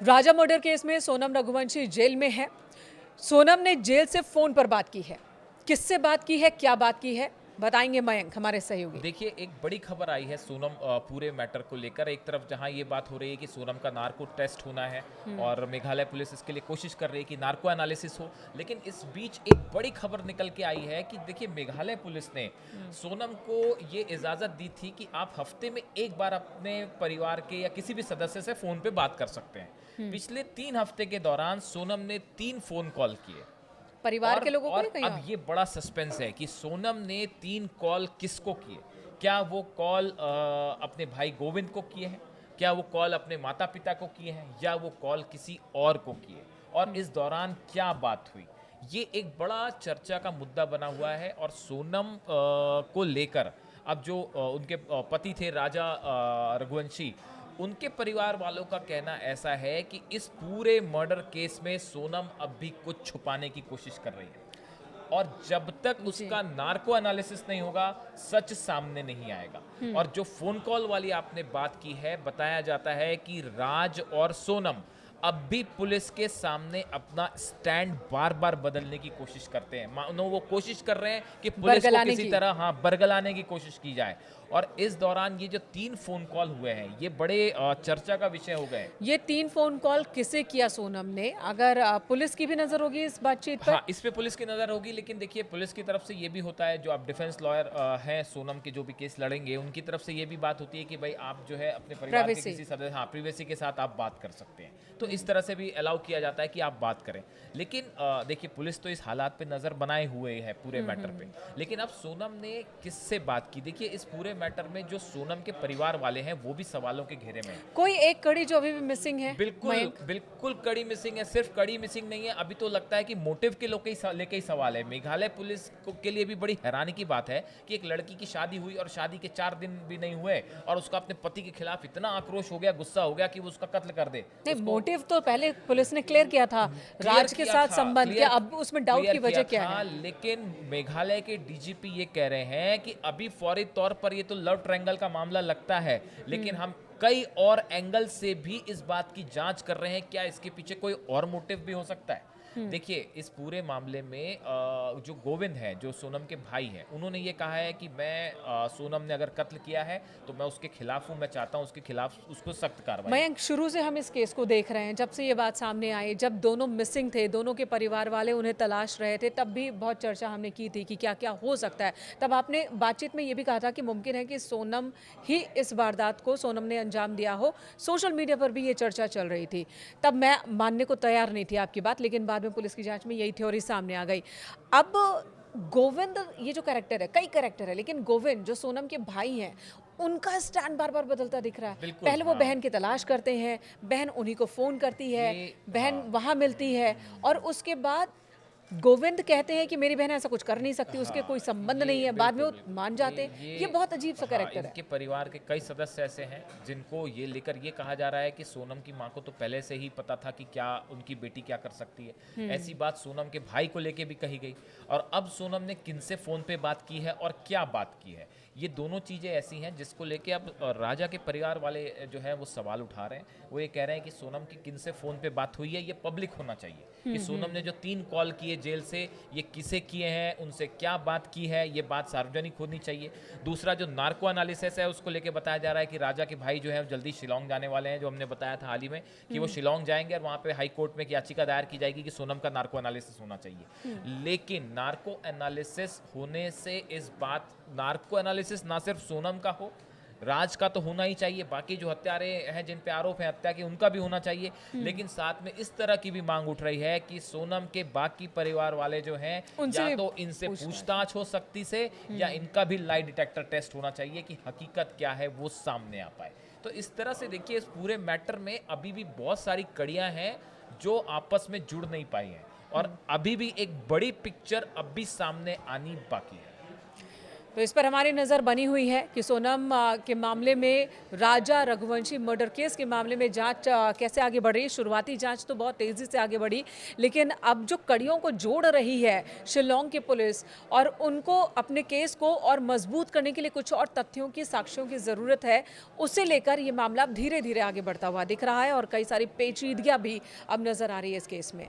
राजा murder case में Sonam Raghuvanshi jail में है। सोनम ने जेल से फोन पर बात की है। किससे बात की है, क्या बात की है, बताएंगे मयंक हमारे सहयोगी। देखिए, एक बड़ी खबर आई है सोनम पूरे मैटर को लेकर। एक तरफ जहां ये बात हो रही है कि सोनम का नार्को टेस्ट होना है और मेघालय पुलिस इसके लिए कोशिश कर रही है कि नार्को एनालिसिस हो, लेकिन इस बीच एक बड़ी खबर निकल के आई है कि देखिए, मेघालय पुलिस ने सोनम को ये इजाज़त दी थी कि आप हफ्ते में एक बार अपने परिवार के या किसी भी सदस्य से फ़ोन पे बात कर सकते हैं। पिछले 3 हफ्ते के दौरान सोनम ने 3 फ़ोन कॉल किए। परिवार के लोगों को और या कहीं अब और? ये बड़ा सस्पेंस है कि सोनम ने 3 कॉल किसको किए। क्या वो कॉल अपने भाई गोविंद को किए हैं, क्या वो कॉल अपने माता पिता को किए हैं, या वो कॉल किसी और को किए, और इस दौरान क्या बात हुई, ये एक बड़ा चर्चा का मुद्दा बना हुआ है। और सोनम को लेकर अब जो उनके पति थे राजा रघुवंशी, उनके परिवार वालों का कहना ऐसा है कि इस पूरे मर्डर केस में सोनम अब भी कुछ छुपाने की कोशिश कर रही है, और जब तक उसका नार्को एनालिसिस नहीं होगा, सच सामने नहीं आएगा। और जो फोन कॉल वाली आपने बात की है, बताया जाता है कि राज और सोनम अब भी पुलिस के सामने अपना स्टैंड बार बार बदलने की कोशिश करते हैं। मानो वो कोशिश कर रहे हैं कि पुलिस को बरगलाने किसी की। तरह बरगलाने की कोशिश की जाए। और इस दौरान ये जो 3 फोन कॉल हुए हैं, ये बड़े चर्चा का विषय हो गए। ये 3 फोन कॉल किसे किया सोनम ने? अगर पुलिस की भी नजर होगी इस बातचीत पर। हाँ, इस पे पुलिस की नज़र होगी, लेकिन देखिए, पुलिस की तरफ से ये भी होता है, जो आप डिफेंस लॉयर हैं सोनम के, जो भी केस लड़ेंगे, उनकी तरफ से ये भी बात होती है कि भाई आप जो है अपने परिवार के प्राइवेसी। किसी सदस्य, प्रिवेसी के साथ आप बात कर सकते हैं। तो इस तरह से भी अलाउ किया जाता है कि आप बात करें। लेकिन देखिए, पुलिस तो इस हालात पे नज़र बनाए हुए है पूरे मैटर पे। लेकिन अब सोनम ने किससे बात की? देखिए, इस पूरे मैटर में जो सोनम के परिवार वाले हैं, वो भी सवालों के घेरे में हैं। कोई एक कड़ी जो अभी भी मिसिंग है बिल्कुल मयंक। बिल्कुल कड़ी मिसिंग है। सिर्फ कड़ी मिसिंग नहीं है, अभी तो लगता है कि मोटिव के लेके ही सवाल है। मेघालय पुलिस के लिए भी बड़ी हैरानी की बात है कि एक लड़की की शादी हुई और शादी के 4 दिन भी नहीं हुए और उसका अपने पति के खिलाफ इतना आक्रोश हो गया, गुस्सा हो गया कि वो उसका कत्ल कर दे। नहीं, मोटिव तो पहले पुलिस ने क्लियर किया था, क्लियर राज के किया साथ था, संबंध क्या, अब उसमें डाउट क्लियर की किया वजह क्या था, है? लेकिन मेघालय के डीजीपी ये कह रहे हैं कि अभी फौरी तौर पर ये तो लव ट्रायंगल का मामला लगता है, लेकिन हम कई और एंगल से भी इस बात की जांच कर रहे हैं, क्या इसके पीछे कोई और मोटिव भी हो सकता है। देखिए, इस पूरे मामले में जो गोविंद है, जो सोनम के भाई हैं, उन्होंने ये कहा है कि मैं सोनम ने अगर कत्ल किया है तो मैं उसके खिलाफ हूँ, मैं चाहता हूँ उसके खिलाफ उसको सख्त कार्रवाई। मयंक, शुरू से हम इस केस को देख रहे हैं, जब से ये बात सामने आई, जब दोनों मिसिंग थे, दोनों के परिवार वाले उन्हें तलाश रहे थे, तब भी बहुत चर्चा हमने की थी कि क्या क्या हो सकता है। तब आपने बातचीत में ये भी कहा था कि मुमकिन है कि सोनम ही इस वारदात को सोनम ने अंजाम दिया हो। सोशल मीडिया पर भी ये चर्चा चल रही थी। तब मैं मानने को तैयार नहीं थी आपकी बात, लेकिन बाद में पुलिस की जांच में यही थ्योरी सामने आ गई। अब गोविंद, ये जो कैरेक्टर है, कई कैरेक्टर है, लेकिन गोविंद जो सोनम के भाई हैं, उनका स्टैंड बार बार बदलता दिख रहा है। बिल्कुल, पहले वो हाँ। बहन की तलाश करते हैं, बहन उन्हीं को फोन करती है, बहन हाँ। वहां मिलती है, और उसके बाद गोविंद कहते हैं कि मेरी बहन ऐसा कुछ कर नहीं सकती, उसके कोई संबंध नहीं है। बाद में वो मान जाते हैं। ये बहुत अजीब सा कैरेक्टर है। इनके परिवार के कई सदस्य ऐसे हैं जिनको ये लेकर ये कहा जा रहा है कि सोनम की माँ को तो पहले से ही पता था कि क्या उनकी बेटी क्या कर सकती है। ऐसी बात सोनम के भाई को लेके भी कही गई। और अब सोनम ने किनसे फोन पे बात की है और क्या बात की है, ये दोनों चीज़ें ऐसी हैं जिसको लेके अब राजा के परिवार वाले जो है वो सवाल उठा रहे हैं। वो ये कह रहे हैं कि सोनम की किनसे फ़ोन पे बात हुई है, ये पब्लिक होना चाहिए कि सोनम ने जो 3 कॉल किए जेल से, ये किसे किए हैं, उनसे क्या बात की है, ये बात सार्वजनिक होनी चाहिए। दूसरा, जो नार्को एनालिसिस है, उसको लेके बताया जा रहा है कि राजा के भाई जो है जल्दी शिलोंग जाने वाले हैं, जो हमने बताया था हाल ही में कि वो शिलोंग जाएंगे और वहाँ पे हाई कोर्ट में एक याचिका दायर की जाएगी कि सोनम का नार्को एनालिसिस होना चाहिए। लेकिन नार्को एनालिसिस होने से नार्को एनालिसिस ना सिर्फ सोनम का हो, राज का तो होना ही चाहिए, बाकी जो हत्यारे हैं जिन पे आरोप है हत्या के, उनका भी होना चाहिए। लेकिन साथ में इस तरह की भी मांग उठ रही है कि सोनम के बाकी परिवार वाले जो हैं, उनसे या भी तो इनसे पूछताछ। पूछताछ हो सकती से, या इनका भी लाई डिटेक्टर टेस्ट होना चाहिए कि हकीकत क्या है वो सामने आ पाए। तो इस तरह से देखिए, इस पूरे मैटर में अभी भी बहुत सारी कड़ियां हैं जो आपस में जुड़ नहीं पाई हैं, और अभी भी एक बड़ी पिक्चर अब भी सामने आनी बाकी है। तो इस पर हमारी नज़र बनी हुई है कि सोनम के मामले में, राजा रघुवंशी मर्डर केस के मामले में जांच कैसे आगे बढ़ रही है। शुरुआती जांच तो बहुत तेज़ी से आगे बढ़ी, लेकिन अब जो कड़ियों को जोड़ रही है शिलोंग की पुलिस, और उनको अपने केस को और मजबूत करने के लिए कुछ और तथ्यों की, साक्ष्यों की ज़रूरत है, उसे लेकर ये मामला अब धीरे धीरे आगे बढ़ता हुआ दिख रहा है और कई सारी पेचीदगियाँ भी अब नज़र आ रही है इस केस में।